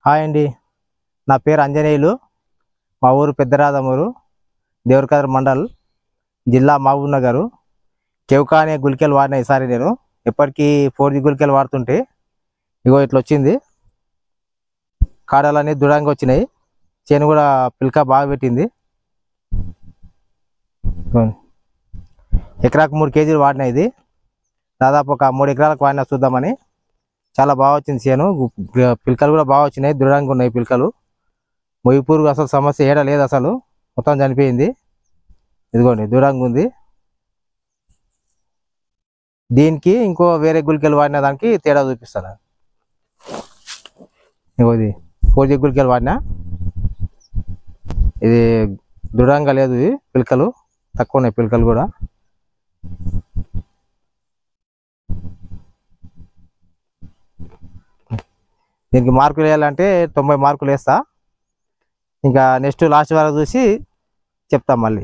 Hi అండి. నా పేరు అంజనేయులు. మా ఊరు పెద్దరాదమూరు, దేవరకద్ర మండల్, జిల్లా మహబూబ్నగర్. చెవుకా అనే గుళికలు వాడిన ఈసారి నేను ఎప్పటికీ 4G గుళికలు వాడుతుంటే ఇగో ఇట్లా వచ్చింది. కాడలన్నీ దృఢంగా వచ్చినాయి. చేను కూడా పిల్క బాగా పెట్టింది. ఎకరాకు 3 కేజీలు వాడిన ఇది. దాదాపు ఒక 3 ఎకరాలకు వాడినా చూద్దామని. చాలా బాగా వచ్చింది చేను. పిల్కలు కూడా బాగా వచ్చినాయి, దృఢంగా ఉన్నాయి పిల్కలు. మొయ్యి పురుగు అసలు సమస్య ఏడ లేదు, అసలు మొత్తం చనిపోయింది. ఇదిగోండి దూరంగా ఉంది. దీనికి ఇంకో వేరే గుళికలు వాడిన దానికి తేడా చూపిస్తాను. ఇది 4G గుళికలు వాడినా, ఇది దృఢంగా లేదు. ఇది పిల్కలు తక్కువ ఉన్నాయి, పిల్కలు కూడా. దీనికి మార్కులు వేయాలంటే 90 మార్కులు వేస్తా. ఇంకా నెక్స్ట్ లాస్ట్ వరకు చూసి చెప్తాం మళ్ళీ.